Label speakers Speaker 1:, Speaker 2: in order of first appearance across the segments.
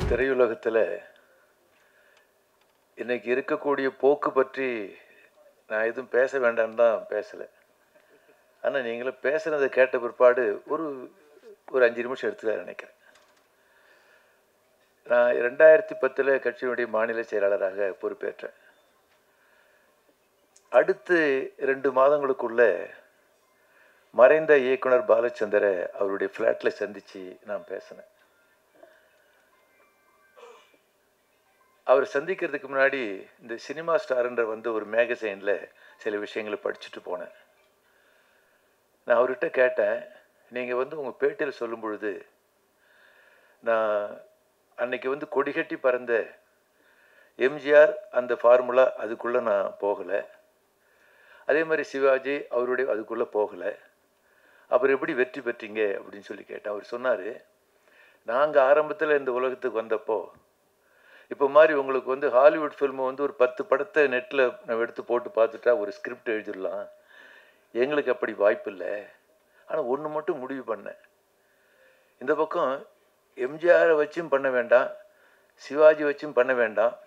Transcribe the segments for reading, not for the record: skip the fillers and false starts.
Speaker 1: திரையுலகத்தில் இன்னைக்கு இருக்கக்கூடிய போக்கு பற்றி நான் எதுவும் பேச வேண்டாம்னு தான் பேசலை. ஆனால் நீங்களும் பேசுனதை கேட்ட பிற்பாடு ஒரு 5 நிமிஷம் எடுத்துக்க நினைக்கிறேன். நான் 2010 கட்சியினுடைய மாநில செயலாளராக பொறுப்பேற்றேன். அடுத்து 2 மாதங்களுக்குள்ள மறைந்த இயக்குனர் பாலச்சந்தரை அவருடைய ஃப்ளாட்டில் சந்தித்து நான் பேசினேன். அவர் சந்திக்கிறதுக்கு முன்னாடி இந்த சினிமா ஸ்டார்ன்ற ஒரு மேகசைனில் சில விஷயங்களை படிச்சுட்டு போனேன். நான் அவர்கிட்ட கேட்டேன், நீங்கள் உங்கள் பேட்டியில் சொல்லும் பொழுது நான் அன்னைக்கு கொடிகட்டி பறந்த எம்ஜிஆர் அந்த ஃபார்முலா அதுக்குள்ளே நான் போகலை, அதே மாதிரி சிவாஜி அவருடைய அதுக்குள்ளே போகலை, அப்புறம் எப்படி வெற்றி பெற்றீங்க அப்படின்னு சொல்லி கேட்டேன். அவர் சொன்னார், நாங்கள் ஆரம்பத்தில் இந்த உலகத்துக்கு வந்தப்போ இப்போ மாதிரி உங்களுக்கு ஹாலிவுட் ஃபில்மு ஒரு 10 படத்தை நெட்டில் நம்ம எடுத்து போட்டு பார்த்துட்டா ஒரு ஸ்கிரிப்ட் எழுதிடலாம், எங்களுக்கு அப்படி வாய்ப்பு இல்லை. ஆனால் ஒன்று மட்டும் முடிவு பண்ணேன், இந்த பக்கம் எம்ஜிஆரை வச்சும் பண்ண வேண்டாம், சிவாஜி வச்சும் பண்ண வேண்டாம்,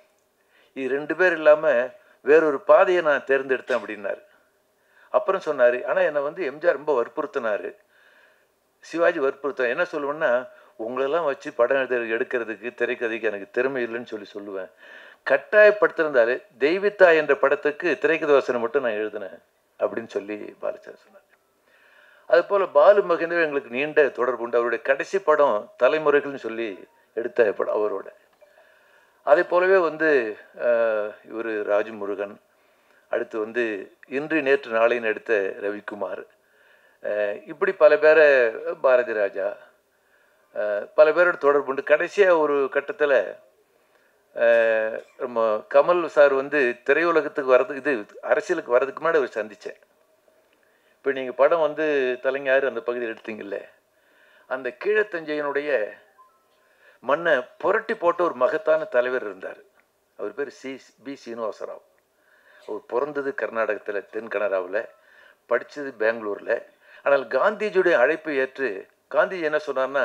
Speaker 1: இது 2 பேர் இல்லாமல் வேறொரு பாதையை நான் தேர்ந்தெடுத்தேன் அப்படின்னாரு. அப்புறம் சொன்னார், ஆனால் என்னை எம்ஜிஆர் ரொம்ப வற்புறுத்தினார், சிவாஜி வற்புறுத்த என்ன சொல்லுவேன்னா, உங்களெல்லாம் வச்சு படம் எடுக்கிறதுக்கு திரைக்கதைக்கு எனக்கு திறமை இல்லைன்னு சொல்லுவேன். கட்டாயப்படுத்திருந்தாரு தெய்வித்தா என்ற படத்துக்கு திரைக்கதை வசனம் மட்டும் நான் எழுதினேன் அப்படின்னு சொல்லி பாலச்சந்தர் சொன்னார். அதுபோல் பாலு மகேந்திரன் எங்களுக்கு நீண்ட தொடர்பு உண்டு. அவருடைய கடைசி படம் தலைமுறைகள்னு சொல்லி எடுத்த படம் அவரோட. அதே போலவே இவர் ராஜமுருகன், அடுத்து இன்று நேற்று நாளைன்னு எடுத்த ரவிக்குமார், இப்படி பல பேரை, பாரதி ராஜா, பல பேரோட தொடர்பு உண்டு. கடைசியாக ஒரு கட்டத்தில் நம்ம கமல் சார் திரையுலகத்துக்கு வர்றது அரசியலுக்கு வர்றதுக்கு முன்னாடி அவர் சந்தித்தேன். இப்போ நீங்கள் படம் தலைஞாறு அந்த பகுதியில் எடுத்தீங்கல்ல, அந்த கீழத்தஞ்சையினுடைய மண்ணை புரட்டி போட்ட ஒரு மகத்தான தலைவர் இருந்தார். அவர் பேர் பி சீனிவாசராவ். அவர் பிறந்தது கர்நாடகத்தில் தென் கனடாவில், படித்தது பெங்களூரில். ஆனால் காந்திஜியுடைய அழைப்பை ஏற்று காந்திஜி என்ன சொன்னார்னா,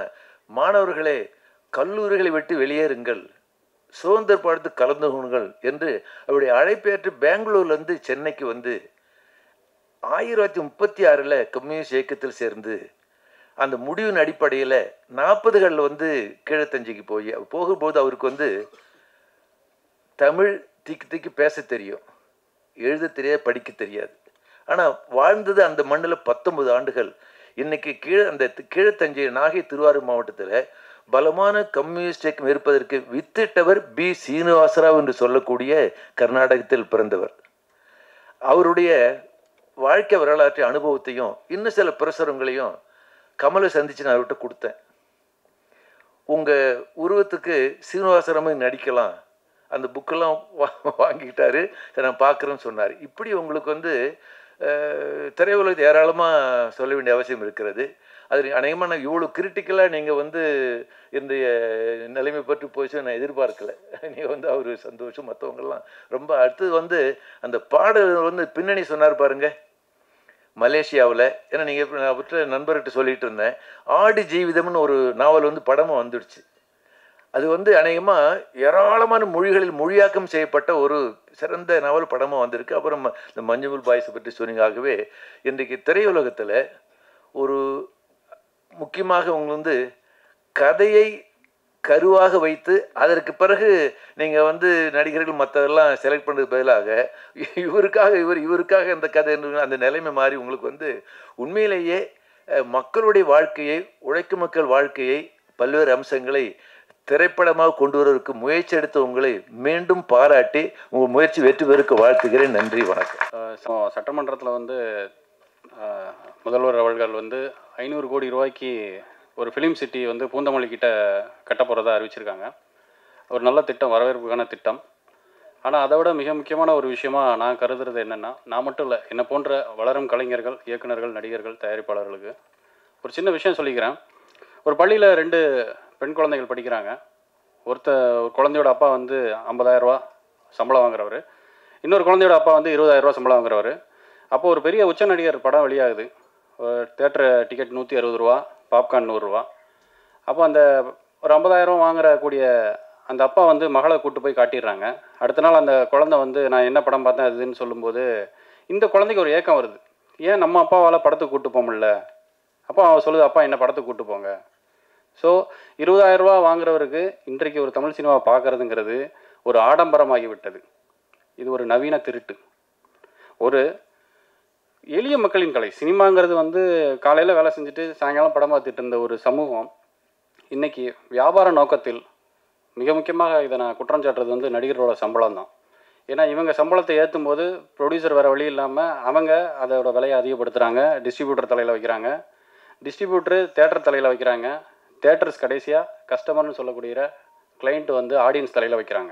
Speaker 1: மாணவர்களே கல்லூரிகளை விட்டு வெளியேறுங்கள், சுதந்திர பாடத்து கலந்து கொள்ளுங்கள் என்று அவருடைய அழைப்பேற்று பெங்களூர்லேருந்து சென்னைக்கு 1936 கம்யூனிஸ்ட் இயக்கத்தில் சேர்ந்து அந்த முடிவின் அடிப்படையில் 40களில் கீழத்தஞ்சைக்கு போகும்போது அவருக்கு தமிழ் திக்கி பேச தெரியும், எழுத தெரியாது, படிக்க தெரியாது. ஆனால் வாழ்ந்தது அந்த மண்ணில் 19 ஆண்டுகள். இன்னைக்கு அந்த கீழத்தஞ்சை நாகை திருவாரூர் மாவட்டத்தில் பலமான கம்யூனிஸ்ட் இயக்கம் இருப்பதற்கு வித்திட்டவர் பி சீனிவாசராவ் என்று சொல்லக்கூடிய கர்நாடகத்தில் பிறந்தவர். அவருடைய வாழ்க்கை வரலாற்று அனுபவத்தையும் இன்னும் சில பிரசுரங்களையும் கமலை சந்தித்து நான் அவர்கிட்ட கொடுத்தேன். உங்கள் உருவத்துக்கு சீனிவாசராவ் நடிக்கலாம், அந்த புக்கெல்லாம் வாங்கிக்கிட்டாரு, நான் பார்க்குறேன்னு சொன்னார். இப்படி உங்களுக்கு திரையுலகத்தை ஏராளமாக சொல்ல வேண்டிய அவசியம் இருக்கிறது. அது அநேகமாக நான் இவ்வளோ கிரிட்டிக்கலாக நீங்கள் இன்றைய நிலைமை பற்றி போயிச்சு நான் எதிர்பார்க்கலை. நீங்கள் அவர் சந்தோஷம், மற்றவங்கெல்லாம் ரொம்ப. அடுத்தது அந்த பாடல் பின்னணி சொன்னார் பாருங்க, மலேசியாவில். ஏன்னா நீங்கள் அவர்கிட்ட நண்பர்கிட்ட சொல்லிகிட்டு இருந்தேன், ஆடு ஜீவிதம்னு ஒரு நாவல் படமாக வந்துடுச்சு. அது அநேகமாக ஏராளமான மொழிகளில் மொழியாக்கம் செய்யப்பட்ட ஒரு சிறந்த நாவல் படமாக வந்திருக்கு. அப்புறம் இந்த மஞ்சுமல் பாய்ஸை பற்றி சொன்னீங்க. ஆகவே இன்றைக்கு திரையுலகத்தில் ஒரு முக்கியமாக உங்க கதையை கருவாக வைத்து அதற்கு பிறகு நீங்கள் நடிகர்கள் மற்றதெல்லாம் செலக்ட் பண்ணுறது பதிலாக இவருக்காக இந்த கதை அந்த நிலைமை மாறி உங்களுக்கு உண்மையிலேயே மக்களுடைய வாழ்க்கையை, உழைக்கும் மக்கள் வாழ்க்கையை, பல்வேறு அம்சங்களை திரைப்படமாக கொண்டு வருவதற்கு முயற்சி எடுத்த உங்களை மீண்டும் பாராட்டி உங்கள் முயற்சி வெற்றி பெறுக்க வாழ்த்துகிறேன். நன்றி, வணக்கம்.
Speaker 2: சட்டமன்றத்தில் முதல்வர் அவர்கள் 500 கோடி ரூபாய்க்கு ஒரு ஃபிலிம் சிட்டி பூந்தமல்லி கிட்ட கட்ட போகிறதா அறிவிச்சிருக்காங்க. ஒரு நல்ல திட்டம், வரவேற்புக்கான திட்டம். ஆனால் அதை விட மிக முக்கியமான ஒரு விஷயமா நான் கருதுறது என்னென்னா, நான் மட்டும் இல்லை, என்னை போன்ற வளரும் கலைஞர்கள், இயக்குநர்கள், நடிகர்கள், தயாரிப்பாளர்களுக்கு ஒரு சின்ன விஷயம் சொல்லிக்கிறேன். ஒரு பள்ளியில் 2 பெண் குழந்தைகள் படிக்கிறாங்க. ஒரு குழந்தையோட அப்பா 50,000 ரூபா சம்பளம் வாங்குறவர், இன்னொரு குழந்தையோட அப்பா 20,000 ரூபா சம்பளம் வாங்குறவர். அப்போது ஒரு பெரிய உச்ச நடிகர் படம் வெளியாகுது. தேட்டர் டிக்கெட் 160 ரூபா, பாப்கார்ன் 100 ரூபா. அப்போ அந்த ஒரு 50,000 வாங்குறக்கூடிய அந்த அப்பா வந்து மகளை கூட்டு போய் காட்டிடுறாங்க. அடுத்த நாள் அந்த குழந்தை வந்து நான் என்ன படம் பார்த்தேன் அதுன்னு சொல்லும்போது இந்த குழந்தைக்கு ஒரு ஏக்கம் வருது. ஏன் நம்ம அப்பாவால் படத்துக்கு கூட்டு போக முடியல? அப்போ அவன் சொல்லுது, அப்பா என்ன படத்துக்கு கூட்டு போங்க. ஸோ 20,000 ரூபா வாங்குறவருக்கு இன்றைக்கு ஒரு தமிழ் சினிமா பார்க்குறதுங்கிறது ஒரு ஆடம்பரமாகி விட்டது. இது ஒரு நவீன திருட்டு. ஒரு எளிய மக்களின் கலை. சினிமாங்கிறது வந்து காலையில் வேலை செஞ்சுட்டு சாயங்காலம் படம் பார்த்துட்டு இருந்த ஒரு சமூகம் இன்றைக்கி வியாபார நோக்கத்தில், மிக முக்கியமாக இதை நான் குற்றம் சாட்டுறது வந்து நடிகர்களோட சம்பளம் தான். ஏன்னா இவங்க சம்பளத்தை ஏற்றும் போது ப்ரொடியூசர் வேறு வழி இல்லாமல் அவங்க அதோட விலையை அதிகப்படுத்துகிறாங்க. டிஸ்ட்ரிபியூட்டர் தலையில் வைக்கிறாங்க, டிஸ்ட்ரிபியூட்டரு தேட்டர் தலையில் வைக்கிறாங்க, தேட்டர்ஸ் கடைசியாக கஸ்டமர்னு சொல்லக்கூடிய கிளைண்ட் வந்து ஆடியன்ஸ் தலையில் வைக்கிறாங்க.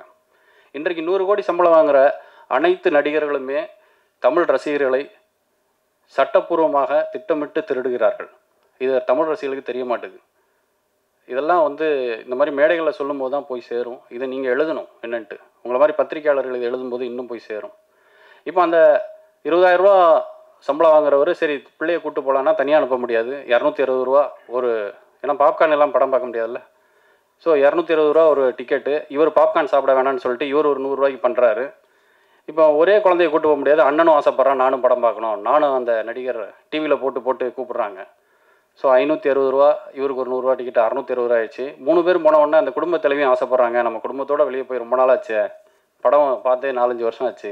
Speaker 2: இன்றைக்கு 100 கோடி சம்பளம் வாங்குகிற அனைத்து நடிகர்களுமே தமிழ் ரசிகர்களை சட்டப்பூர்வமாக திட்டமிட்டு திருடுகிறார்கள். இது தமிழ் ரசிகர்களுக்கு தெரிய மாட்டுது. இதெல்லாம் வந்து இந்த மாதிரி மேடைகளில் சொல்லும் போது தான் போய் சேரும். இதை நீங்கள் எழுதணும் என்னன்ட்டு. உங்களை மாதிரி பத்திரிகையாளர்கள் இதை எழுதும்போது இன்னும் போய் சேரும். இப்போ அந்த 20,000 ரூபா சம்பளம் வாங்குறவர் சரி பிள்ளையை கூப்பிட்டு போகலான்னா தனியாக அனுப்ப முடியாது. 260 ரூபா ஒரு, ஏன்னா பாப்கார்ன் எல்லாம் படம் பார்க்க முடியாதுல்ல. ஸோ 260 ரூபா ஒரு டிக்கெட்டு. இவர் பாப்கார்ன் சாப்பிட வேணான்னு சொல்லிட்டு இவர் ஒரு 100 ரூபாய்க்கு பண்ணுறாரு. இப்போ ஒரே குழந்தைய கூட்டு போக முடியாது. அண்ணனும் ஆசைப்பட்றான், நானும் படம் பார்க்கணும், நானும் அந்த நடிகர் டிவியில் போட்டு கூப்பிட்றாங்க. ஸோ 560 ரூபா, இவருக்கு ஒரு 100 ரூபா டிக்கெட் 660 ரூபா ஆயிடுச்சு. 3 பேர் போன உடனே அந்த குடும்ப தலைவியும் ஆசைப்பட்றாங்க, நம்ம குடும்பத்தோடு வெளியே போய் ரொம்ப நாள் ஆச்சு, படம் பார்த்தே 4-5 வருஷம் ஆச்சு,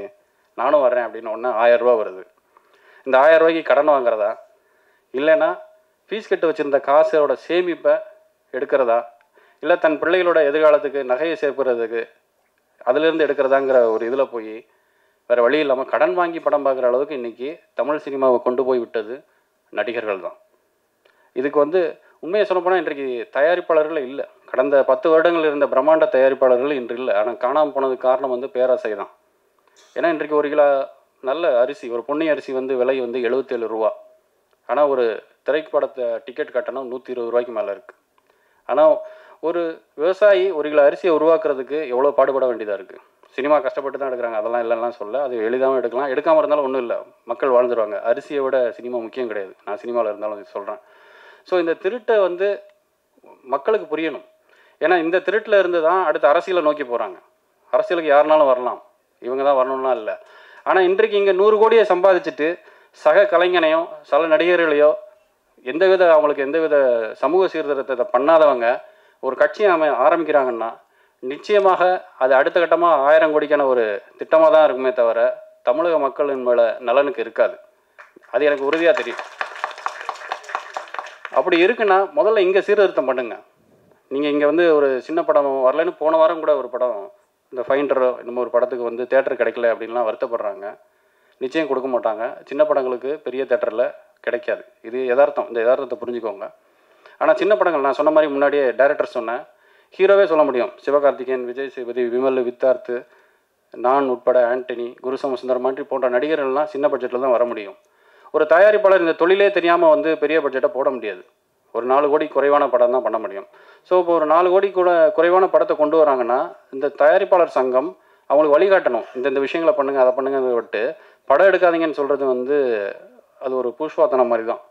Speaker 2: நானும் வர்றேன் அப்படின்னு உடனே 1000 ரூபா வருது. இந்த 1000 ரூபாய்க்கு கடன் வாங்குறதா, இல்லைன்னா ஃபீஸ் கட்டு வச்சுருந்த காசோட சேமிப்பை எடுக்கிறதா, இல்லை தன் பிள்ளைகளோட எதிர்காலத்துக்கு நகையை சேர்க்கிறதுக்கு அதிலிருந்து எடுக்கிறதாங்கிற ஒரு இதில் போய் வேறு வழி இல்லாமல் கடன் வாங்கி படம் பார்க்குற அளவுக்கு இன்றைக்கி தமிழ் சினிமாவை கொண்டு போய் விட்டது நடிகர்கள் தான். இதுக்கு வந்து உண்மையை சொல்லப்போனால் இன்றைக்கு தயாரிப்பாளர்கள் இல்லை. கடந்த 10 வருடங்கள் இருந்த பிரம்மாண்ட தயாரிப்பாளர்கள் இன்று இல்லை. ஆனால் காணாமல் போனதுக்கு காரணம் வந்து பேராசை தான். ஏன்னா இன்றைக்கு 1 கிலோ நல்ல அரிசி, ஒரு பொன்னி அரிசி வந்து விலை வந்து 77 ரூபா. ஆனால் ஒரு திரைப்படத்தை டிக்கெட் கட்டணம் 120 ரூபாய்க்கு மேலே இருக்குது. ஆனால் ஒரு விவசாயி 1 கிலோ அரிசியை உருவாக்குறதுக்கு எவ்வளோ பாடுபட வேண்டியதாக இருக்குது. சினிமா கஷ்டப்பட்டு தான் எடுக்கிறாங்க, அதெல்லாம் இல்லைலாம் சொல்ல, அது எளிதாகவும் எடுக்கலாம், எடுக்காமல் இருந்தாலும் ஒன்றும் இல்லை, மக்கள் வாழ்ந்துருவாங்க. அரிசியை விட சினிமா முக்கியம் கிடையாது. நான் சினிமாவில் இருந்தாலும் சொல்கிறேன். ஸோ இந்த திருட்டை வந்து மக்களுக்கு புரியணும். ஏன்னா இந்த திருட்டில் இருந்து தான் அடுத்து அரசியலை நோக்கி போகிறாங்க. அரசியலுக்கு யாருனாலும் வரலாம், இவங்க தான் வரணும்லாம் இல்லை. ஆனால் இன்றைக்கு இங்கே 100 கோடியை சம்பாதிச்சுட்டு சக கலைஞனையோ சில நடிகர்களையோ அவங்களுக்கு எந்தவித சமூக சீர்திருத்தத்தை பண்ணாதவங்க ஒரு கட்சியை ஆரம்பிக்கிறாங்கன்னா நிச்சயமாக அது அடுத்த கட்டமாக 1000 கோடிக்கான ஒரு திட்டமாக தான் இருக்குமே தவிர தமிழக மக்களின் மேலே நலனுக்கு இருக்காது. அது எனக்கு உறுதியாக தெரியும். அப்படி இருக்குன்னா முதல்ல இங்கே சீர்திருத்தம் பண்ணுங்க. நீங்கள் இங்கே வந்து ஒரு சின்ன படம் வரலன்னு போன வாரம் கூட ஒரு படம், இந்த ஃபைண்டரோ இன்னும் ஒரு படத்துக்கு வந்து தேட்டர் கிடைக்கல அப்படின்லாம் வருத்தப்படுறாங்க. நிச்சயம் கொடுக்க மாட்டாங்க. சின்ன படங்களுக்கு பெரிய தேட்டரில் கிடைக்காது. இது யதார்த்தம். இந்த யதார்த்தத்தை புரிஞ்சுக்கோங்க. ஆனால் சின்ன படங்கள் நான் சொன்ன மாதிரி முன்னாடியே டைரக்டர் சொன்னேன், ஹீரோவே சொல்ல முடியும். சிவகார்த்திகேயன், விஜய் சேதுபதி, விமல், வித்தார்த்து, நான் உட்பட ஆண்டனி, குருசம சுந்தரம் மாதிரி போன்ற நடிகர்கள்லாம் சின்ன பட்ஜெட்டில் தான் வர முடியும். ஒரு தயாரிப்பாளர் இந்த தொழிலே தெரியாமல் வந்து பெரிய பட்ஜெட்டை போட முடியாது. ஒரு 4 கோடி குறைவான படம் தான் பண்ண முடியும். ஸோ இப்போ ஒரு 4 கோடி கூட குறைவான படத்தை கொண்டு வராங்கன்னா இந்த தயாரிப்பாளர் சங்கம் அவங்களுக்கு வழிகாட்டணும். இந்த விஷயங்களை பண்ணுங்கள், அதை பண்ணுங்கிறத விட்டு படம் எடுக்காதீங்கன்னு சொல்கிறது வந்து அது ஒரு புஷ்வாத்தனம் மாதிரி தான்.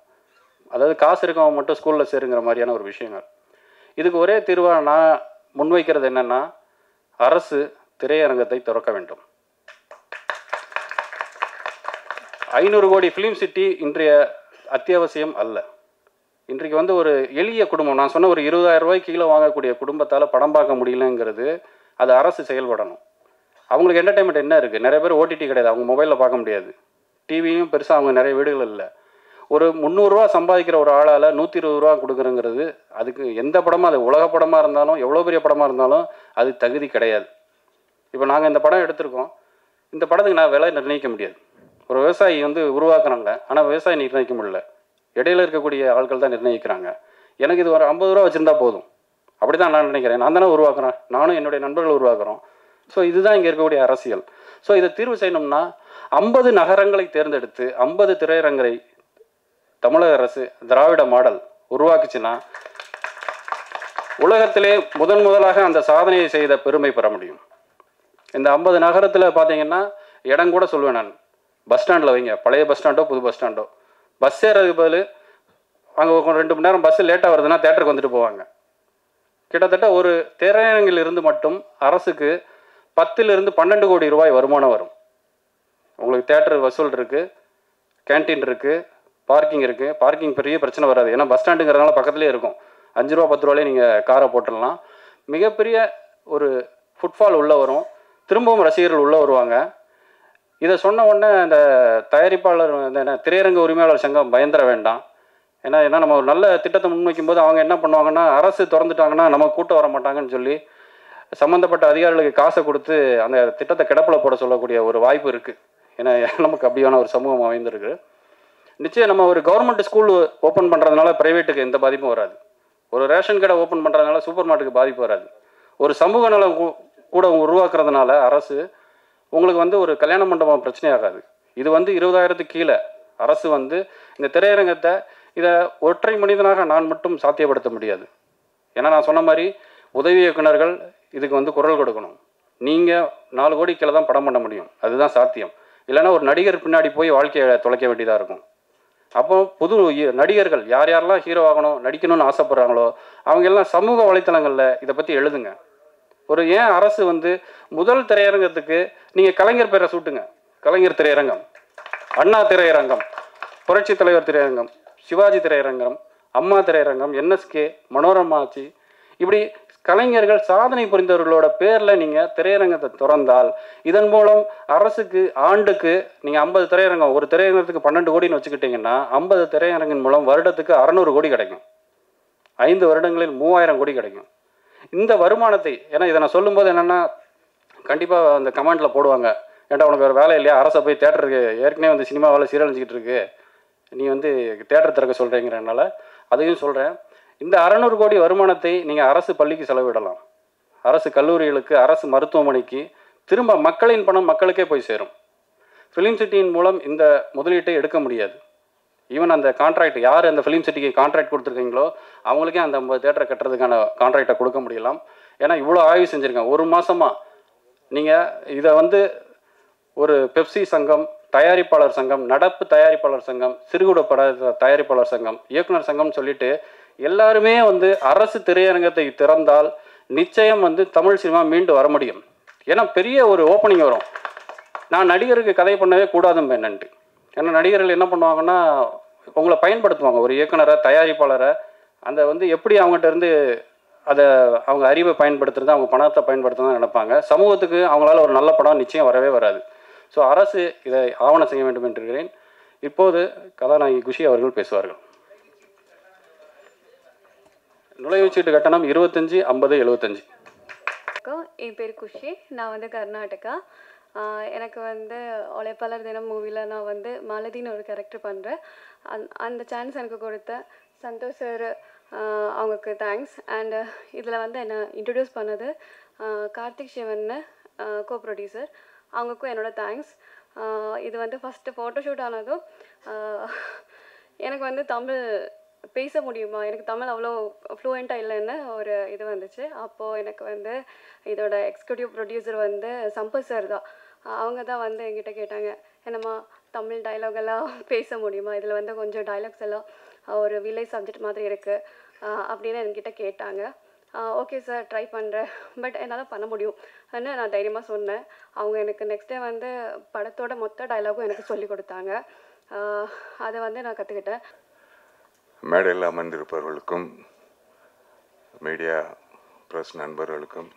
Speaker 2: அதாவது காசு இருக்கவங்க மட்டும் ஸ்கூலில் சேருங்கிற மாதிரியான ஒரு விஷயங்கள். இதுக்கு ஒரே தீர்வாக நான் முன்வைக்கிறது என்னென்னா, அரசு திரையரங்கத்தை திறக்க வேண்டும். 500 கோடி ஃபிலிம் சிட்டி இன்றைய அத்தியாவசியம் அல்ல. இன்றைக்கு வந்து ஒரு எளிய குடும்பம், நான் சொன்ன ஒரு 20,000 ரூபாய்க்கு கீழே வாங்கக்கூடிய குடும்பத்தால் படம் பார்க்க முடியலங்கிறது அது அரசு செயல்படணும். அவங்களுக்கு என்டர்டைன்மெண்ட் என்ன இருக்குது? நிறைய பேர் ஓடிடி கிடையாது, அவங்க மொபைலில் பார்க்க முடியாது. டிவியும் பெருசாக அவங்க நிறைய வீடுகள் இல்லை. ஒரு 300 ரூபா சம்பாதிக்கிற ஒரு ஆளால் 120 ரூபா கொடுக்குறங்கிறது அதுக்கு எந்த படமாக, அது உலக படமாக இருந்தாலும் எவ்வளோ பெரிய படமாக இருந்தாலும் அது தகுதி கிடையாது. இப்போ நாங்கள் இந்த படம் எடுத்திருக்கோம், இந்த படத்துக்கு நான் விலை நிர்ணயிக்க முடியாது. ஒரு விவசாயி வந்து உருவாக்குறாங்க, ஆனால் விவசாயி நிர்ணயிக்க முடியல, இடையில இருக்கக்கூடிய ஆட்கள் தான் நிர்ணயிக்கிறாங்க. எனக்கு இது ஒரு 50 ரூபா வச்சுருந்தா போதும், அப்படி தான் நான் நினைக்கிறேன். நான் தானே உருவாக்குறேன், நானும் என்னுடைய நண்பர்கள் உருவாக்குறோம். ஸோ இதுதான் இங்கே இருக்கக்கூடிய அரசியல். ஸோ இதை தீர்வு செய்யணும்னா 50 நகரங்களை தேர்ந்தெடுத்து 50 திரையரங்களை தமிழக அரசு திராவிட மாடல் உருவாக்குச்சுன்னா உலகத்திலே முதலாக அந்த சாதனையை செய்த பெருமை பெற முடியும். இந்த 50 நகரத்தில் பார்த்தீங்கன்னா இடம் கூட சொல்லுவேன் நான், பஸ் ஸ்டாண்டில் வைங்க, பழைய பஸ் ஸ்டாண்டோ புது பஸ் ஸ்டாண்டோ. பஸ் ஏறதுக்கு பதில் அங்கே 2 மணி நேரம் பஸ்ஸு லேட்டாக வருதுன்னா தேட்டருக்கு வந்துட்டு போவாங்க. கிட்டத்தட்ட ஒரு திரையரங்கிலிருந்து மட்டும் அரசுக்கு 10 to 12 கோடி ரூபாய் வருமானம் வரும். உங்களுக்கு தேட்டர் வசூல் இருக்குது, கேன்டீன் இருக்குது, பார்க்கிங் இருக்குது. பார்க்கிங் பெரிய பிரச்சனை வராது, ஏன்னா பஸ் ஸ்டாண்டுங்கிறதுனால பக்கத்துலேயே இருக்கும். 5 ரூபா 10 ரூபாயிலே நீங்கள் காரை போட்டுடலாம். மிகப்பெரிய ஒரு ஃபுட்ஃபால் உள்ளே வரும், திரும்பவும் ரசிகர்கள் உள்ளே வருவாங்க. இதை சொன்ன உடனே இந்த தயாரிப்பாளர் இந்த திரையரங்க உரிமையாளர் சங்கம் பயந்துட வேண்டாம். ஏன்னா நம்ம ஒரு நல்ல திட்டத்தை முன்வைக்கும் போது அவங்க என்ன பண்ணுவாங்கன்னா, அரசு திறந்துட்டாங்கன்னா நம்ம கூட்டம் வர மாட்டாங்கன்னு சொல்லி சம்மந்தப்பட்ட அதிகாரிகளுக்கு காசை கொடுத்து அந்த திட்டத்தை கிடப்பில் போட சொல்லக்கூடிய ஒரு வாய்ப்பு இருக்குது. ஏன்னா நமக்கு அப்படியான ஒரு சமூகம் அமைந்திருக்கு. நிச்சயம் நம்ம ஒரு கவர்மெண்ட் ஸ்கூல் ஓப்பன் பண்ணுறதுனால ப்ரைவேட்டுக்கு எந்த பாதிப்பும் வராது. ஒரு ரேஷன் கடை ஓப்பன் பண்ணுறதுனால சூப்பர் மார்க்கெட்டுக்கு பாதிப்பு வராது. ஒரு சமூக நலம் கூட உருவாக்குறதுனால அரசு உங்களுக்கு வந்து ஒரு கல்யாண மண்டபம் பிரச்சனையாகாது. இது வந்து 20,000 கீழே அரசு வந்து இந்த திரையரங்கத்தை இதை ஒற்றை மனிதனாக நான் மட்டும் சாத்தியப்படுத்த முடியாது. ஏன்னா நான் சொன்ன மாதிரி உதவி இயக்குநர்கள் இதுக்கு வந்து குரல் கொடுக்கணும். நீங்கள் 4 கோடி கீழே தான் படம் பண்ண முடியும், அதுதான் சாத்தியம். இல்லைன்னா ஒரு நடிகர் பின்னாடி போய் வாழ்க்கையை தொலைக்க வேண்டியதாக இருக்கும். அப்போ புது நடிகர்கள் யார் யாரெல்லாம் ஹீரோ ஆகணும், நடிக்கணும்னு ஆசைப்பட்றாங்களோ அவங்க எல்லாம் சமூக வலைத்தளங்களில் இதை பற்றி எழுதுங்க. ஒரு ஏன் அரசு வந்து முதல் திரையரங்கத்துக்கு நீங்கள் கலைஞர் பேரை சூட்டுங்க. கலைஞர் திரையரங்கம், அண்ணா திரையரங்கம், புரட்சி தலைவர் திரையரங்கம், சிவாஜி திரையரங்கம், அம்மா திரையரங்கம், NSK, மனோரமா ஆட்சி, இப்படி கலைஞர்கள் சாதனை புரிந்தவர்களோட பேரில் நீங்கள் திரையரங்கத்தை திறந்தால் இதன் மூலம் அரசுக்கு ஆண்டுக்கு நீங்கள் 50 திரையரங்கம், ஒரு திரையரங்கத்துக்கு 12 கோடின்னு வச்சுக்கிட்டிங்கன்னா 50 திரையரங்கின் மூலம் வருடத்துக்கு 600 கோடி கிடைக்கும். 5 வருடங்களில் 3000 கோடி கிடைக்கும். இந்த வருமானத்தை, ஏன்னா இதை நான் சொல்லும்போது என்னென்னா கண்டிப்பாக அந்த கமெண்டில் போடுவாங்க, ஏன்டா உனக்கு ஒரு வேலை இல்லையா, அரசை போய் தேட்டருக்கு ஏற்கனவே வந்து சினிமாவில் சீரழிஞ்சிக்கிட்டு இருக்கு, நீ வந்து தேட்டர் திறக்க சொல்கிறீங்கிறனால அதையும் சொல்கிறேன். இந்த 600 கோடி வருமானத்தை நீங்கள் அரசு பள்ளிக்கு செலவிடலாம், அரசு கல்லூரிகளுக்கு, அரசு மருத்துவமனைக்கு, திரும்ப மக்களின் பணம் மக்களுக்கே போய் சேரும். ஃபிலிம் சிட்டியின் மூலம் இந்த முதலீட்டை எடுக்க முடியாது. ஈவன் அந்த கான்ட்ராக்ட் யார் அந்த ஃபிலிம் சிட்டிக்கு கான்ட்ராக்ட் கொடுத்துருக்கீங்களோ அவங்களுக்கே அந்த 50 தேட்டரை கட்டுறதுக்கான கான்ட்ராக்டை கொடுக்க முடியலாம். ஏன்னா இவ்வளோ ஆய்வு செஞ்சுருக்கேன். ஒரு மாதமாக நீங்கள் இதை வந்து ஒரு பெப்சி சங்கம், தயாரிப்பாளர் சங்கம், நடப்பு தயாரிப்பாளர் சங்கம், சிறுகுட பட தயாரிப்பாளர் சங்கம், இயக்குனர் சங்கம்னு சொல்லிட்டு எல்லாருமே வந்து அரசு திரையரங்கத்தை திறந்தால் நிச்சயம் வந்து தமிழ் சினிமா மீண்டு வர முடியும். ஏன்னா பெரிய ஒரு ஓப்பனிங் வரும். நான் நடிகருக்கு கதை பண்ணவே கூடாதுன்னு என்னன்ட்டு. ஏன்னா நடிகர்கள் என்ன பண்ணுவாங்கன்னா உங்களை பயன்படுத்துவாங்க, ஒரு இயக்குனரை, தயாரிப்பாளரை, அந்த வந்து எப்படி அவங்ககிட்ட இருந்து அதை அவங்க அறிவை பயன்படுத்துறது, அவங்க பணத்தை பயன்படுத்துறதுன்னு நினைப்பாங்க. சமூகத்துக்கு அவங்களால ஒரு நல்ல படம் நிச்சயம் வரவே வராது. ஸோ அரசு இதை ஆவணம் செய்ய வேண்டும் என்று இருக்கிறேன். இப்போது கதாநாயகி குஷி அவர்கள் பேசுவார்கள். நுழைவுச்சீட்டு கட்டணம் 25, 50, 75.
Speaker 3: என் பேர் குஷி, நான் வந்து கர்நாடகா. எனக்கு வந்து உழைப்பாளர் தினம் மூவியில் நான் வந்து மாலதின்னு ஒரு கேரக்டர் பண்ணுறேன். அந்த சான்ஸ் எனக்கு கொடுத்த சந்தோஷ் சார், அவங்களுக்கு தேங்க்ஸ். அண்டு இதில் வந்து என்னை இன்ட்ரடியூஸ் பண்ணது கார்த்திக் சிவன்னு கோ ப்ரொடியூசர், அவங்களுக்கும் என்னோடய தேங்க்ஸ். இது வந்து ஃபஸ்ட்டு ஃபோட்டோஷூட் ஆனதும் எனக்கு வந்து தமிழ் பேச முடியுமா, எனக்கு தமிழ் அவ்வளோ ஃப்ளூயண்ட்டாக இல்லைன்னு ஒரு இது வந்துச்சு. அப்போது எனக்கு வந்து இதோட எக்ஸிக்யூட்டிவ் ப்ரொடியூசர் வந்து சம்பத் சார் தான். அவங்க தான் வந்து என்கிட்ட கேட்டாங்க, என்னம்மா தமிழ் டைலாக் எல்லாம் பேச முடியுமா, இதில் வந்து கொஞ்சம் டைலாக்ஸ் எல்லாம் ஒரு வில்லேஜ் சப்ஜெக்ட் மாதிரி இருக்குது அப்படின்னு என்கிட்ட கேட்டாங்க. ஓகே சார், ட்ரை பண்ணுறேன், பட் என்னால் பண்ண முடியும் அப்படின்னு நான் தைரியமாக சொன்னேன். அவங்க எனக்கு நெக்ஸ்ட் டே வந்து படத்தோட மொத்த டைலாகும் எனக்கு சொல்லி கொடுத்தாங்க. அதை வந்து நான் கற்றுக்கிட்டேன்.
Speaker 4: மேடையில் அமர்ந்திருப்பவர்களுக்கும் மீடியா ப்ரெஸ் நண்பர்களுக்கும்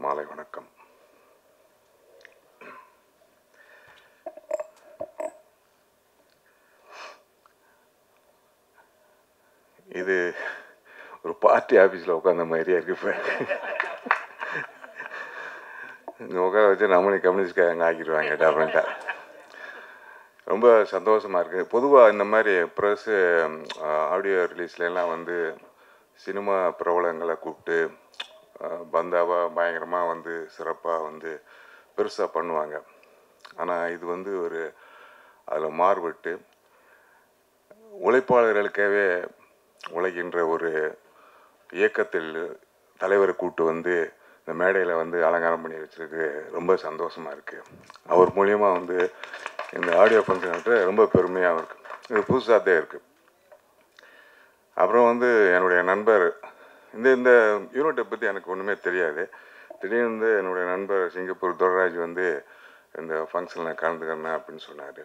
Speaker 4: மாலை வணக்கம். இது ஒரு பார்ட்டி ஆஃபீஸில் உட்காந்த மாதிரியே இருக்கு. இப்போ இங்கே உட்கார வச்சு நம்மளே கம்யூனிஸ்ட்காரங்க ஆக்கிடுவாங்க டெஃபரெண்ட்டாக. ரொம்ப சந்தோஷமாக இருக்குது. பொதுவாக இந்த மாதிரி ப்ரெஸ்ஸு ஆடியோ ரிலீஸ்லாம் வந்து சினிமா பிரபலங்களை கூப்பிட்டு பந்தாவாக பயங்கரமாக வந்து சிறப்பாக வந்து பெருசாக பண்ணுவாங்க. ஆனால் இது வந்து ஒரு அதில் மாறுபட்டு உழைப்பாளர்களுக்காகவே உழைக்கின்ற ஒரு இயக்கத்தில் தலைவரை கூப்பிட்டு வந்து இந்த மேடையில் வந்து அலங்காரம் பண்ணி வச்சுருக்கு. ரொம்ப சந்தோஷமாக இருக்குது. அவர் மூலியமாக வந்து இந்த ஆடியோ ஃபங்க்ஷன் ரொம்ப பெருமையாகவும் இருக்குது. இது புதுசாக தான் இருக்குது. அப்புறம் வந்து என்னுடைய நண்பர் இந்த யூனிட்டை பற்றி எனக்கு ஒன்றுமே தெரியாது. திடீர்னு என்னுடைய நண்பர் சிங்கப்பூர் துரைராஜ் வந்து இந்த ஃபங்க்ஷனில் கலந்துக்கிறேன் அப்படின்னு சொன்னார்.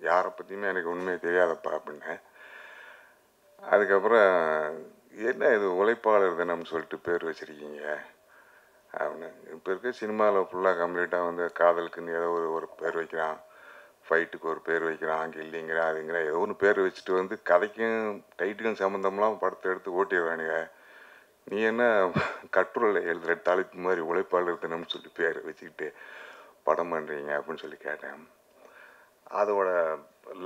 Speaker 4: யாரை பற்றியுமே எனக்கு ஒன்றுமே தெரியாதப்பா அப்படின்னேன். அதுக்கப்புறம் என்ன இது உழைப்பாளர் தினம்னு சொல்லிட்டு பேர் வச்சுருக்கீங்க அப்படின்னு. இப்போ இருக்க சினிமாவில் ஃபுல்லாக கம்ப்ளீட்டாக வந்து காதலுக்குன்னு ஏதோ ஒரு பேர் வைக்கிறான், ஃபைட்டுக்கு ஒரு பேர் வைக்கிறான், அங்கே இல்லைங்கிற அதுங்கிற ஏதோ ஒன்று பேர் வச்சுட்டு வந்து கதைக்கும் டைட்டுக்கும் சம்மந்தம்லாம் படத்தை எடுத்து ஓட்டிடுறானுங்க. நீ என்ன கட்டுரையில் எழுதுகிற தலைப்பு மாதிரி உழைப்பாளர் தினம்னு சொல்லி பேர் வச்சுக்கிட்டு படம் பண்ணுறீங்க அப்படின்னு சொல்லி கேட்டேன். அதோட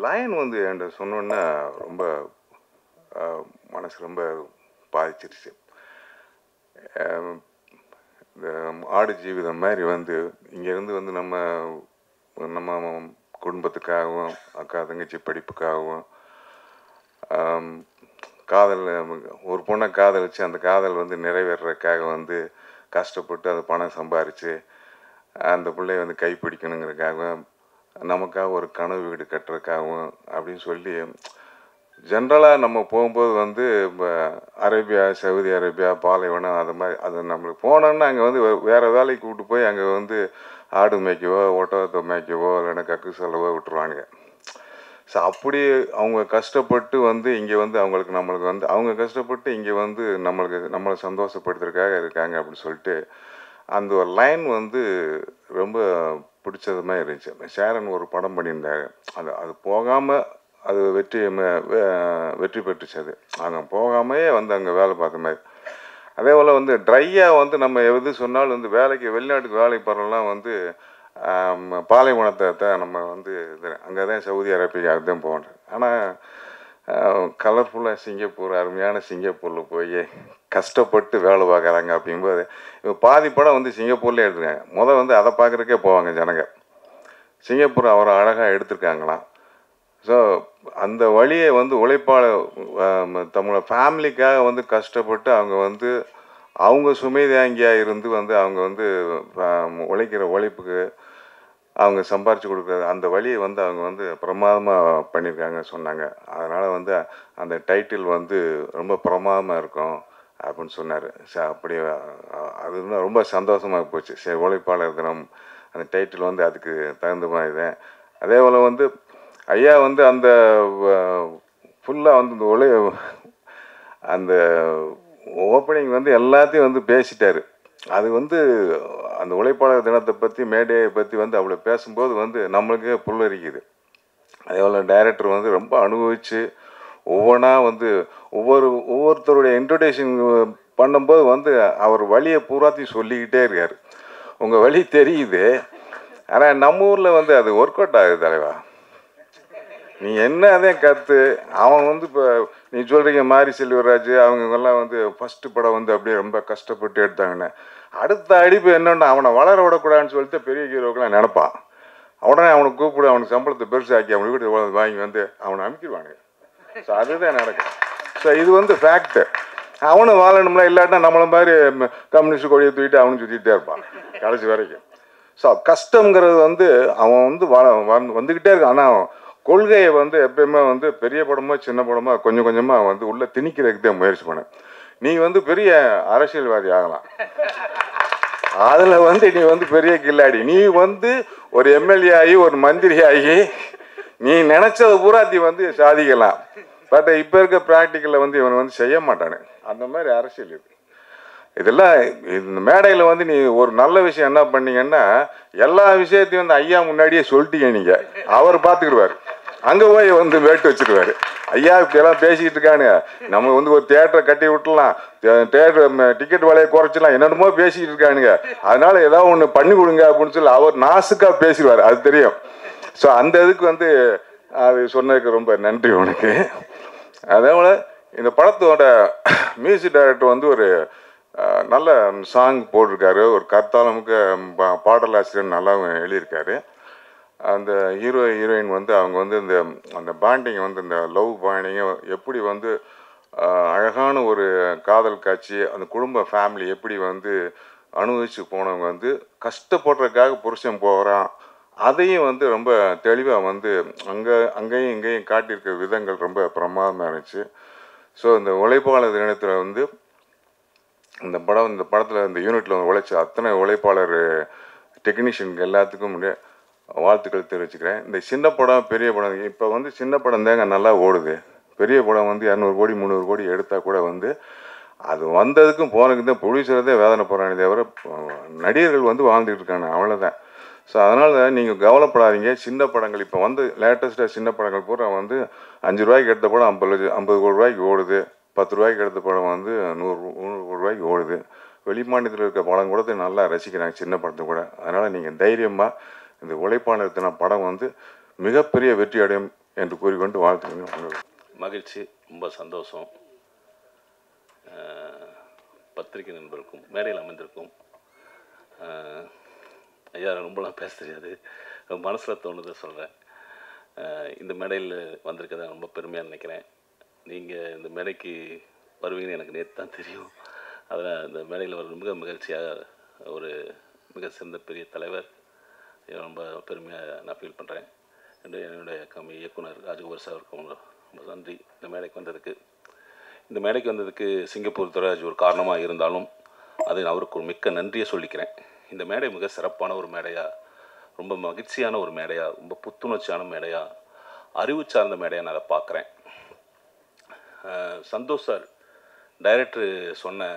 Speaker 4: லைன் வந்து என்கிட்ட சொன்னோன்னா ரொம்ப மனசு ரொம்ப பாதிச்சிருச்சு. இந்த ஆடு ஜீவிதம் மாதிரி வந்து இங்கேருந்து வந்து நம்ம குடும்பத்துக்காகவும் அக்கா தங்கச்சி படிப்புக்காகவும் காதல் ஒரு பொண்ணை காதலிச்சு அந்த காதல் வந்து நிறைவேறதுக்காக வந்து கஷ்டப்பட்டு அந்த பணம் சம்பாரித்து அந்த பிள்ளைய வந்து கைப்பிடிக்கணுங்கிறதுக்காகவும் நமக்காக ஒரு கனவு வீடு கட்டுறதுக்காகவும் அப்படின்னு சொல்லி ஜென்ரலாக நம்ம போகும்போது வந்து இப்போ அரேபியா, சவுதி அரேபியா, பாலைவனம் அது மாதிரி அது நம்மளுக்கு போனோன்னா அங்கே வந்து வேறு வேலைக்கு கூப்பிட்டு போய் அங்கே வந்து ஆடு மேய்க்கவோ ஒட்டகத்தை மேய்க்கவோ இல்லைன்னா கக்கு செலவோ விட்டுருவானுங்க. ஸோ அப்படி அவங்க கஷ்டப்பட்டு வந்து இங்கே வந்து நம்மளுக்கு வந்து அவங்க கஷ்டப்பட்டு இங்கே வந்து நம்மளை சந்தோஷப்படுத்துறதுக்காக இருக்காங்க அப்படின்னு சொல்லிட்டு அந்த ஒரு லைன் வந்து ரொம்ப பிடிச்சது மாதிரி இருந்துச்சு. சேரன் ஒரு படம் பண்ணியிருந்தாங்க, அது போகாமல் அது வெற்றி பெற்றுச்சு. அது அங்கே போகாமையே வந்து அங்கே வேலை பார்த்த மாதிரி. அதே போல் வந்து ட்ரையாக வந்து நம்ம எது சொன்னாலும் வந்து வெளிநாட்டுக்கு வேலைக்கு போகிறோம்லாம் வந்து பாலைவனத்தை தான் நம்ம வந்து அங்கே தான் சவுதி அரேபியா தான் போகிறோம். ஆனால் கலர்ஃபுல்லாக சிங்கப்பூர், அருமையான சிங்கப்பூரில் போய் கஷ்டப்பட்டு வேலை பார்க்குறாங்க. அப்படிங்கும்போது இப்போ பாதி படம் வந்து சிங்கப்பூர்லேயே எடுத்துருக்காங்க. வந்து அதை பார்க்குறதுக்கே போவாங்க ஜனங்க. சிங்கப்பூர் அவரை அழகாக எடுத்துருக்காங்களாம். ஸோ அந்த வழியை வந்து தமிழை ஃபேமிலிக்காக வந்து கஷ்டப்பட்டு அவங்க சுமைதாங்கியாக இருந்து வந்து அவங்க வந்து உழைக்கிற உழைப்புக்கு அவங்க சம்பாரித்து கொடுக்குறது அந்த வழியை வந்து அவங்க வந்து பிரமாதமாக பண்ணியிருக்காங்க சொன்னாங்க. அதனால் வந்து அந்த டைட்டில் வந்து ரொம்ப பிரமாதமாக இருக்கும் அப்படின்னு சொன்னார். அப்படி அது ரொம்ப சந்தோஷமாக போச்சு. சரி, உழைப்பாளர் தினம் அந்த டைட்டில் வந்து அதுக்கு தகுந்த மாதிரி தான். அதே போல் வந்து ஐயா வந்து அந்த ஃபுல்லாக வந்து அந்த ஓப்பனிங் வந்து எல்லாத்தையும் வந்து பேசிட்டார். அது வந்து அந்த உழைப்பாளர் தினத்தை பற்றி மேடையை பற்றி வந்து அவ்வளோ பேசும்போது வந்து நம்மளுக்கே புல்லரிக்குது. அதே போல் டைரக்டர் வந்து ரொம்ப அனுபவித்து ஒவ்வொன்றா வந்து ஒவ்வொருத்தருடைய இன்ட்ரொடக்ஷன் பண்ணும்போது வந்து அவர் வழியை பூராத்தையும் சொல்லிக்கிட்டே இருக்கார். உங்கள் வழி தெரியுது, ஆனால் நம்ம ஊரில் வந்து அது ஒர்க் அவுட் ஆகுது தலைவா. நீ என்ன அதே கற்று அவன் வந்து இப்போ நீ சொல்கிறீங்க மாரி செல்வராஜ் அவங்கெல்லாம் வந்து ஃபஸ்ட்டு படம் வந்து அப்படியே ரொம்ப கஷ்டப்பட்டு எடுத்தாங்கன்னு. அடுத்த அடிப்பு என்னென்னா அவனை வளர விடக்கூடாதுன்னு சொல்லிட்டு பெரிய ஹீரோக்கெலாம் நினப்பான். உடனே அவனுக்கு கூப்பிடு, அவனுக்கு சம்பளத்தை பெருசாக்கி அவனுக்கு வீட்டு வாங்கி வந்து அவனை அமுக்கிடுவானுங்க. ஸோ அதுதான் நடக்கும். ஸோ இது வந்து ஃபேக்ட்டு. அவனும் வாழணும்னா இல்லாட்டினா நம்மளை மாதிரி கம்யூனிஸ்ட் கொடியை தூக்கிட்டு அவனும் சுற்றிக்கிட்டே இருப்பான் கடைசி வரைக்கும். ஸோ கஷ்டங்கிறது வந்து அவன் வந்து வந்துக்கிட்டே இருக்கான். ஆனால் கொள்கையை வந்து எப்பயுமே வந்து பெரிய படமோ சின்ன படமோ கொஞ்சம் கொஞ்சமாக வந்து உள்ளே திணிக்கிறதுக்கு தான் முயற்சி பண்ண. நீ வந்து பெரிய அரசியல்வாதி ஆகலாம், அதில் வந்து நீ வந்து பெரிய கில்லாடி, நீ வந்து ஒரு எம்எல்ஏ ஆகி ஒரு மந்திரி ஆகி நீ நினச்சதை பூராத்தி வந்து சாதிக்கலாம். பட் இப்போ இருக்க ப்ராக்டிக்கலில் வந்து இவன் வந்து செய்ய மாட்டானு. அந்த மாதிரி அரசியல் இது. இதெல்லாம் இந்த மேடையில் வந்து நீ ஒரு நல்ல விஷயம் என்ன பண்ணீங்கன்னா எல்லா விஷயத்தையும் வந்து ஐயா முன்னாடியே சொல்லிட்டீங்க. நீங்கள் அவர் பார்த்துக்கிடுவார், அங்கே போய் வந்து வேட்டு வச்சுருவார். ஐயா இப்படியெல்லாம் பேசிக்கிட்டு இருக்கானுங்க, நம்ம வந்து ஒரு தியேட்டரை கட்டி விட்டுலாம், தியேட்டர் டிக்கெட் விலையை குறைச்சிடலாம், என்னென்னமோ பேசிக்கிட்டு இருக்கானுங்க, அதனால் ஏதாவது ஒன்று பண்ணி கொடுங்க அப்படின்னு சொல்லி அவர் நாசுக்காக பேசிடுவார். அது தெரியும். ஸோ அந்த இதுக்கு வந்து அது சொன்னதுக்கு ரொம்ப நன்றி உனக்கு. அதே போல் இந்த படத்தோட மியூசிக் டைரக்டர் வந்து ஒரு நல்ல சாங் போட்டிருக்காரு. ஒரு கர்த்தாலமுக்கு பாடலாசிரியர் நல்லாவும் எழுதியிருக்காரு. அந்த ஹீரோயின் வந்து அவங்க வந்து அந்த பாண்டிங் வந்து இந்த லவ் பாண்டிங்கை எப்படி வந்து அழகான ஒரு காதல் காட்சி, அந்த குடும்ப ஃபேமிலி எப்படி வந்து அனுபவிச்சு போனவங்க வந்து கஷ்டப்படுறதுக்காக புருஷன் போகிறான், அதையும் வந்து ரொம்ப தெளிவாக வந்து அங்கேயும் இங்கேயும் காட்டியிருக்க விதங்கள் ரொம்ப பிரமாதமாக இருந்துச்சு. ஸோ இந்த உழைப்பாளர் தினத்தில் வந்து இந்த படத்தில் இந்த யூனிட்டில் உழைச்ச அத்தனை உழைப்பாளர் டெக்னீஷியனுக்கு எல்லாத்துக்கும் வாழ்த்துக்கள் தெரிவிச்சுக்கிறேன். இந்த சின்ன படம் பெரிய படம் இப்போ வந்து சின்ன படம் தாங்க நல்லா ஓடுது. பெரிய படம் வந்து 200 கோடி 300 கோடி எடுத்தால் கூட வந்து அது வந்ததுக்கும் போனதுக்கு தான் ப்ரொடியூசரதே வேதனை போகிறானே தவிர நடிகர்கள் வந்து வாழ்ந்துக்கிட்டு இருக்காங்க, அவ்வளோதான். ஸோ அதனால் நீங்கள் கவலைப்படாதீங்க. சின்ன படங்கள் இப்போ வந்து லேட்டஸ்ட்டாக சின்ன படங்கள் பூரா வந்து 5 ரூபாய்க்கு எடுத்த படம் 50 கோடி ரூபாய்க்கு ஓடுது. 10 ரூபாய்க்கு எடுத்த படம் வந்து 100 கோடி ரூபாய்க்கு ஓடுது. வெளிமாநிலத்தில் இருக்க படம் கூட நல்லா ரசிக்கிறாங்க சின்ன படத்தை கூட. அதனால் நீங்கள் தைரியமாக இந்த உழைப்பாளர் தின படம் வந்து மிகப்பெரிய வெற்றி அடையும் என்று கூறிக்கொண்டு வாழ்த்துக்கிறேன்.
Speaker 5: மகிழ்ச்சி, ரொம்ப சந்தோஷம். பத்திரிகை நண்பருக்கும் மேடையில் அமைந்திருக்கும் ஐயா, ரொம்பலாம் பேச தெரியாது, மனசில் தோணுதை சொல்கிறேன். இந்த மேடையில் வந்திருக்கதை ரொம்ப பெருமையாக நினைக்கிறேன். நீங்கள் இந்த மேடைக்கு வருவீங்கன்னு எனக்கு நேற்று தான் தெரியும். அதில் இந்த மேடையில் வர மிக மகிழ்ச்சியாக ஒரு மிக சிறந்த பெரிய தலைவர், ரொம்ப பெருமையாக நான் ஃபீல் பண்ணுறேன். என்னுடைய இயக்குனர் ராஜகுமார் சாருக்கும் ரொம்ப நன்றி இந்த மேடைக்கு வந்ததுக்கு. இந்த மேடைக்கு வந்ததுக்கு சிங்கப்பூர் துறைராஜ் ஒரு காரணமாக இருந்தாலும் அதை நான் அவருக்கு ஒரு மிக்க நன்றியை சொல்லிக்கிறேன். இந்த மேடை மிக சிறப்பான ஒரு மேடையாக, ரொம்ப மகிழ்ச்சியான ஒரு மேடையாக, ரொம்ப புத்துணர்ச்சியான மேடையாக, அறிவு சார்ந்த மேடையாக நான் அதை பார்க்குறேன். சந்தோஷ் சார் டைரக்டர் சொன்ன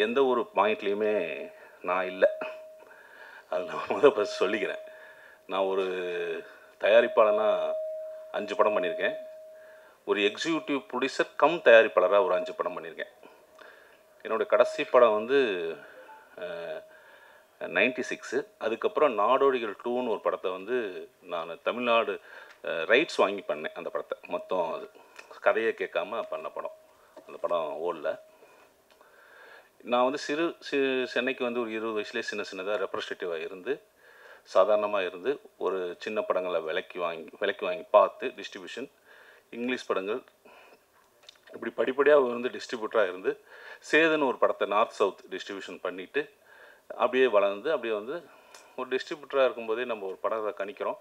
Speaker 5: எந்த ஒரு பாயிண்ட்லேயுமே நான் இல்லை. அது நான் ஃபஸ்ட் சொல்லிக்கிறேன். நான் ஒரு தயாரிப்பாளனாக 5 படம் பண்ணியிருக்கேன். ஒரு எக்ஸிக்யூட்டிவ் ப்ரொடியூசர் கம் தயாரிப்பாளராக ஒரு 5 படம் பண்ணியிருக்கேன். என்னுடைய கடைசி படம் வந்து 96. அதுக்கப்புறம் நாடோடிகள் 2ன்னு ஒரு படத்தை வந்து நான் தமிழ்நாடு ரைட்ஸ் வாங்கி பண்ணேன். அந்த படத்தை மொத்தம் அது கதையை கேட்காம பண்ண படம். அந்த படம் ஓடல. நான் வந்து சென்னைக்கு வந்து ஒரு 20 வயசுலேயே சின்னதாக ரெப்ரஸன்டேட்டிவாக இருந்து, சாதாரணமாக இருந்து, ஒரு சின்ன படங்களை விலைக்கு வாங்கி பார்த்து டிஸ்ட்ரிபியூஷன், இங்கிலீஷ் படங்கள் இப்படி படிப்படியாக வந்து டிஸ்ட்ரிபியூட்டராக இருந்து, சேதுன்னு ஒரு படத்தை நார்த் சவுத் டிஸ்ட்ரிபியூஷன் பண்ணிவிட்டு அப்படியே வளர்ந்து, அப்படியே வந்து ஒரு டிஸ்ட்ரிபியூட்டராக இருக்கும்போதே நம்ம ஒரு படத்தை கணிக்கிறோம்,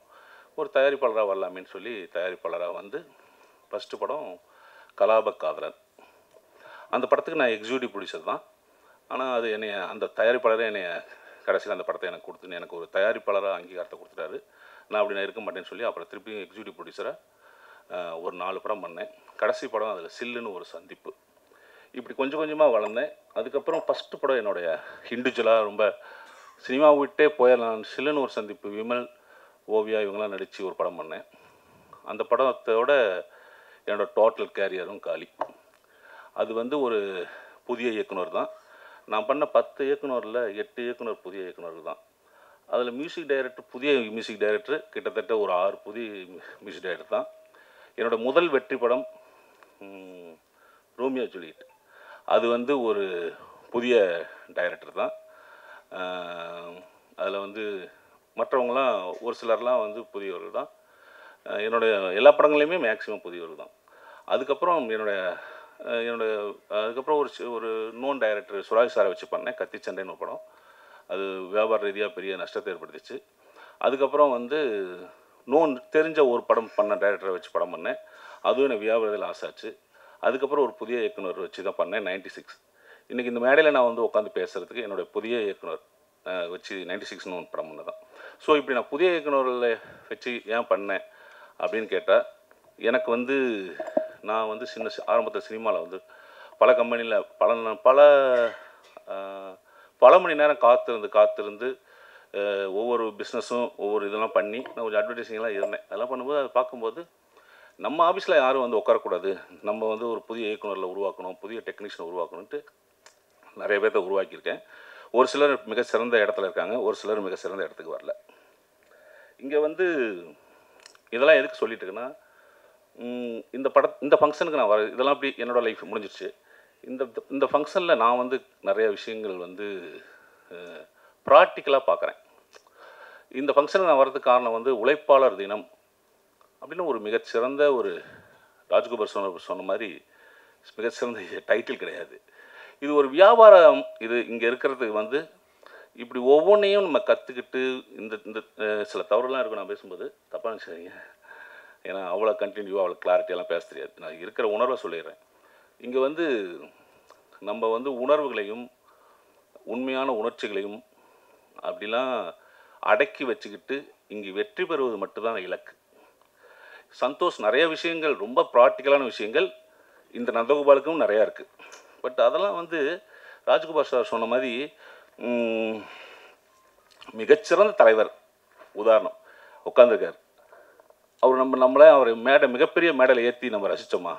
Speaker 5: ஒரு தயாரிப்பாளராக வரலாமேன்னு சொல்லி தயாரிப்பாளராக வந்து ஃபஸ்ட்டு படம் கலாப காதலன். அந்த படத்துக்கு நான் எக்ஸிக்யூட்டிவ் ப்ரொடியூசர் தான். ஆனால் அது அந்த தயாரிப்பாளரே கடைசியில் அந்த படத்தை எனக்கு கொடுத்துன்னு எனக்கு ஒரு தயாரிப்பாளராக அங்கீகாரத்தை கொடுத்துட்டாரு. நான் அப்படி நான் இருக்க மாட்டேன்னு சொல்லி அப்புறம் திருப்பி எக்ஸிக்யூட்டிவ் ப்ரொடியூசராக ஒரு 4 படம் பண்ணேன். கடைசி படம் அதில் சில்லுன்னு ஒரு சந்திப்பு. இப்படி கொஞ்சம் கொஞ்சமாக வளர்ந்தேன். அதுக்கப்புறம் ஃபஸ்ட்டு படம் என்னுடைய இண்டிவிஜுவலாக ரொம்ப சினிமா விட்டே போயிடலாம், சில்லுன்னு ஒரு சந்திப்பு, விமல், ஓவியா இவங்கெல்லாம் நடித்து ஒரு படம் பண்ணேன். அந்த படத்தோட என்னோடய டோட்டல் கேரியரும் காலி. அது வந்து ஒரு புதிய இயக்குனர் தான். நான் பண்ண 10 இயக்குனரில் 8 இயக்குனர் புதிய இயக்குனர் தான். அதில் மியூசிக் டைரக்டர், புதிய மியூசிக் டைரக்டர் கிட்டத்தட்ட ஒரு 6 புதிய மியூசிக் டைரக்டர் தான். என்னோடய முதல் வெற்றி படம் ரோமியோ ஜூலியட். அது வந்து ஒரு புதிய டைரக்டர் தான். அதில் வந்து மற்றவங்களாம் ஒரு சிலர்லாம் வந்து புதியவர்கள் தான். என்னுடைய எல்லா படங்களையுமே மேக்ஸிமம் புதியவர்கள் தான். அதுக்கப்புறம் அதுக்கப்புறம் ஒரு நோன் டைரக்டர் சுராஜ் சாரை வச்சு பண்ணேன், கத்தி சண்டைன்னு ஒரு படம். அது வியாபார ரீதியாக பெரிய நஷ்டத்தை ஏற்படுத்திச்சு. அதுக்கப்புறம் வந்து தெரிஞ்ச ஒரு படம் பண்ண டைரக்டரை வச்சு படம் பண்ணேன். அதுவும் எனக்கு வியாபாரத்தில் ஆசாச்சு. அதுக்கப்புறம் ஒரு புதிய இயக்குனர் வச்சு தான் பண்ணேன் 96. இன்றைக்கி இந்த மேடையில் நான் வந்து உட்காந்து பேசுகிறதுக்கு என்னுடைய புதிய இயக்குனர் வச்சு 96ன்னு ஒரு படம் பண்ண தான். ஸோ இப்படி நான் புதிய இயக்குனரில் வச்சு ஏன் பண்ணேன் அப்படின்னு கேட்டால், எனக்கு வந்து நான் வந்து ஆரம்பத்தில் சினிமாவில் வந்து பல கம்பெனியில் பல மணி நேரம் காத்திருந்து ஒவ்வொரு பிஸ்னஸும் ஒவ்வொரு இதெல்லாம் பண்ணி நான் கொஞ்சம் அட்வர்டைஸிங்லாம் இருந்தேன். அதெல்லாம் பண்ணும்போது அதை பார்க்கும்போது நம்ம ஆஃபீஸில் யாரும் வந்து உட்காரக்கூடாது, நம்ம வந்து ஒரு புதிய இயக்குனரில் உருவாக்கணும், புதிய டெக்னீஷியனை உருவாக்கணுன்ட்டு நிறைய பேர்த்த உருவாக்கியிருக்கேன். ஒரு சிலர் மிக சிறந்த இடத்துல இருக்காங்க, ஒரு சிலர் மிக சிறந்த இடத்துக்கு வரல. இங்கே வந்து இதெல்லாம் எதுக்கு சொல்லிட்டு இருக்குன்னா, இந்த ஃபங்க்ஷனுக்கு நான் இதெல்லாம் அப்படி என்னோடய லைஃப் முடிஞ்சிடுச்சு. இந்த ஃபங்க்ஷனில் நான் வந்து நிறைய விஷயங்கள் வந்து ப்ராக்டிக்கலாக பார்க்குறேன். இந்த ஃபங்க்ஷனுக்கு நான் வர்றதுக்கு காரணம் வந்து உழைப்பாளர் தினம் அப்படின்னு ஒரு மிகச்சிறந்த ஒரு ராஜ்குமார் சொன்ன மாதிரி மிகச்சிறந்த டைட்டில் கிடையாது. இது ஒரு வியாபாரம். இது இங்கே இருக்கிறது வந்து இப்படி ஒவ்வொன்றையும் நம்ம கற்றுக்கிட்டு இந்த சில தவறுலாம் இருக்கும். நான் பேசும்போது தப்பாக நினச்சிங்க, ஏன்னா அவ்வளோ கண்டினியூவாக அவ்வளோ கிளாரிட்டியெல்லாம் பேச தெரியாது. நான் இருக்கிற உணர்வை சொல்லிடுறேன். இங்கே வந்து நம்ம வந்து உணர்வுகளையும் உண்மையான உணர்ச்சிகளையும் அப்படிலாம் அடக்கி வச்சுக்கிட்டு இங்கே வெற்றி பெறுவது மட்டும்தான் இலக்கு. சந்தோஷ் நிறைய விஷயங்கள், ரொம்ப ப்ராக்டிக்கலான விஷயங்கள் இந்த நந்தகோபாலுக்கும் நிறையா இருக்குது. பட் அதெல்லாம் வந்து ராஜ்குமார் சார் சொன்ன மாதிரி மிகச்சிறந்த தலைவர். உதாரணம் உட்காந்துருக்கார், அவர் நம்மளை அவர் மிகப்பெரிய மேடையில் ஏற்றி நம்ம ரசித்தோமா?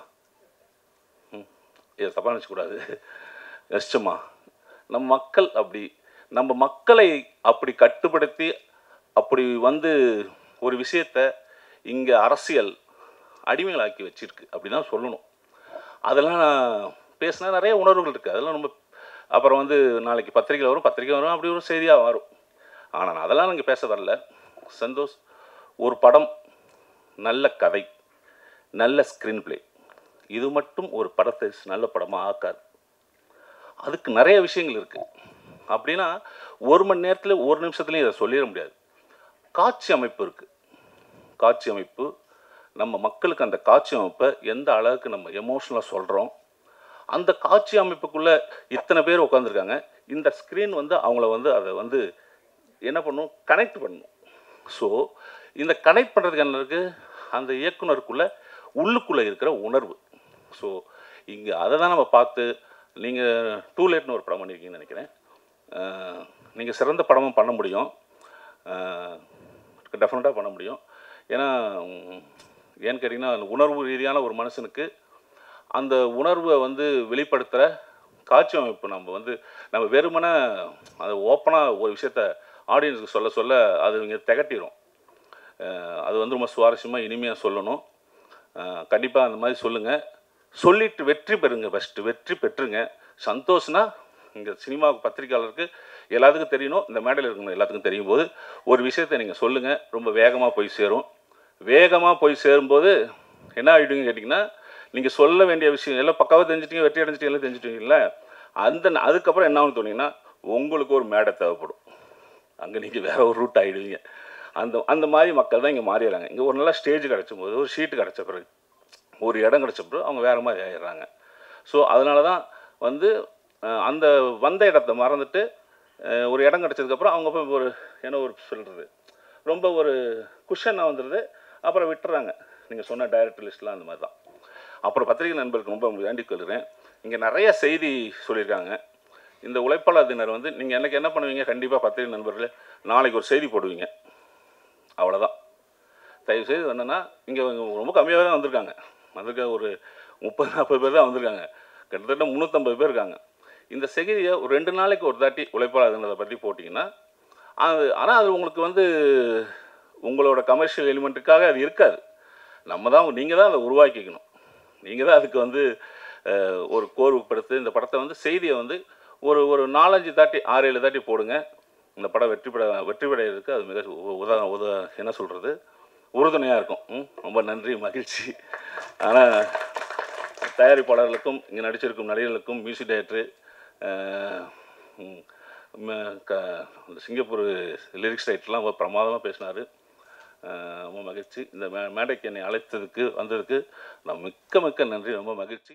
Speaker 5: இதை தப்பாக நினச்சக்கூடாது. ரசித்தோமா? நம்ம மக்கள் அப்படி நம்ம மக்களை அப்படி கட்டுப்படுத்தி அப்படி வந்து ஒரு விஷயத்தை இங்கே அரசியல் அடிமைகளாக்கி வச்சிருக்கு அப்படி தான் சொல்லணும். அதெல்லாம் பேசினா நிறைய உணர்வுகள் இருக்குது. அதெல்லாம் நம்ம அப்புறம் வந்து நாளைக்கு பத்திரிக்கை வரும் அப்படி ஒரு செய்தியாக வரும். ஆனால் அதெல்லாம் நீங்கள் பேச வரல. சந்தோஷ், ஒரு படம் நல்ல கதை, நல்ல ஸ்க்ரீன் பிளே, இது மட்டும் ஒரு படத்தை நல்ல படமாக ஆக்காது. அதுக்கு நிறைய விஷயங்கள் இருக்குது. அப்படின்னா ஒரு மணி நேரத்தில் ஒரு நிமிஷத்துலையும் இதை சொல்லிட முடியாது. காட்சி அமைப்பு இருக்குது. காட்சி அமைப்பு நம்ம மக்களுக்கு அந்த காட்சி அமைப்பை எந்த அளவுக்கு நம்ம எமோஷனலாக சொல்கிறோம், அந்த காட்சி அமைப்புக்குள்ளே இத்தனை பேர் உட்காந்துருக்காங்க. இந்த ஸ்க்ரீன் வந்து அவங்கள வந்து அதை வந்து என்ன பண்ணணும், கனெக்ட் பண்ணணும். ஸோ இந்த கனெக்ட் பண்ணுறதுக்கு என்ன இருக்குது, அந்த இயக்குனருக்குள்ளே உள்ளுக்குள்ளே இருக்கிற உணர்வு. ஸோ இங்கே அதை தான் நம்ம பார்த்து, நீங்கள் டூ லேட்னு ஒரு படம் பண்ணியிருக்கீங்கன்னு நினைக்கிறேன். நீங்கள் சிறந்த படமும் பண்ண முடியும், டெஃபினட்டாக பண்ண முடியும். ஏன்னா ஏன்னு கேட்டிங்கன்னா, உணர்வு ரீதியான ஒரு மனுஷனுக்கு அந்த உணர்வை வந்து வெளிப்படுத்துகிற காட்சி அமைப்பு நம்ம வெறுமனே அதை ஓப்பனாக ஒரு விஷயத்த ஆடியன்ஸுக்கு சொல்ல சொல்ல அது இங்கே திகட்டிடும். அது வந்து ரொம்ப சுவாரஸ்யமாக இனிமையாக சொல்லணும். கண்டிப்பாக அந்த மாதிரி சொல்லுங்கள். சொல்லிட்டு வெற்றி பெறுங்க. ஃபஸ்ட்டு வெற்றி பெற்றுங்க. சந்தோஷனா இங்கே சினிமாவுக்கு பத்திரிக்கையாளருக்கு எல்லாத்துக்கும் தெரியணும், இந்த மேடையில் இருக்கணும் எல்லாத்துக்கும் தெரியும் போது ஒரு விஷயத்தை நீங்கள் சொல்லுங்கள். ரொம்ப வேகமாக போய் சேரும். வேகமாக போய் சேரும்போது என்ன ஆகிடுங்க கேட்டிங்கன்னா, நீங்கள் சொல்ல வேண்டிய விஷயம் எல்லாம் பக்காவாக தெரிஞ்சிட்டிங்க, வெற்றி அடைஞ்சிட்டிங்க, எல்லாம் தெரிஞ்சிட்டிங்கல்ல, அதுக்கப்புறம் என்ன ஆகுன்னு தோணிங்கன்னா, உங்களுக்கு ஒரு மேடை தேவைப்படும். அங்கே நீங்கள் வேறு ஒரு ரூட் ஆகிடுவீங்க. அந்த மாதிரி மக்கள் தான் இங்கே மாறிடுறாங்க. இங்கே ஒரு நல்ல ஸ்டேஜ் கிடச்சும் போது, ஒரு ஷீட்டு கிடச்ச பிறகு, ஒரு இடம் கிடச்ச பிறகு அவங்க வேறு மாதிரி ஆகிடுறாங்க. ஸோ அதனால தான் வந்து அந்த வந்த இடத்த மறந்துட்டு ஒரு இடம் கிடச்சதுக்கப்புறம் அவங்க போய் ஒரு சொல்கிறது ரொம்ப ஒரு குஷனாக வந்துடுது. அப்புறம் விட்டுறாங்க. நீங்கள் சொன்ன டைரக்டர் லிஸ்ட்லாம் அந்த மாதிரி தான். அப்புறம் பத்திரிகை நண்பர்களுக்கு ரொம்ப வேண்டிக் கொள்கிறேன். இங்கே நிறைய செய்தி சொல்லியிருக்காங்க. இந்த உழைப்பாளர் தினர் வந்து நீங்கள் எனக்கு என்ன பண்ணுவீங்க, கண்டிப்பாக பத்திரிகை நண்பர்களே நாளைக்கு ஒரு செய்தி போடுவீங்க, அவ்வளோதான். தயவுசெய்து என்னென்னா, இங்கே ரொம்ப கம்மியாக தான் வந்திருக்காங்க. ஒரு 30-40 பேர் தான் வந்திருக்காங்க. கிட்டத்தட்ட 350 பேர் இருக்காங்க. இந்த செய்தியை ஒரு 2 நாளைக்கு ஒரு தாட்டி உழைப்பாளர் தினத்தை பற்றி போட்டிங்கன்னா ஆனால் அது உங்களுக்கு வந்து உங்களோட கமர்ஷியல் எலிமெண்ட்டுக்காக அது இருக்காது. நீங்கள் தான் அதை உருவாக்கிக்கணும். நீங்கள் தான் அதுக்கு வந்து ஒரு கோர்வுப்படுத்தி இந்த படத்தை வந்து செய்தியை வந்து ஒரு 4-5 தாட்டி 6-7 தாட்டி போடுங்க. இந்த படம் வெற்றி பெறதுக்கு அது மிக என்ன சொல்கிறது, உறுதுணையாக இருக்கும். ரொம்ப நன்றி, மகிழ்ச்சி. ஆனால் தயாரிப்பாளர்களுக்கும் இங்கே நடிச்சிருக்கும் நடிகர்களுக்கும் மியூசிக் டைரக்டரு அந்த சிங்கப்பூர் லிரிக்ஸ் ரைட்டர்லாம் ரொம்ப பிரமாதமாக பேசினார். ரொம்ப மகிழ்ச்சி. இந்த மேடைக்கு என்னை அழைத்ததுக்கு வந்ததுக்கு நான் மிக்க நன்றி. ரொம்ப மகிழ்ச்சி.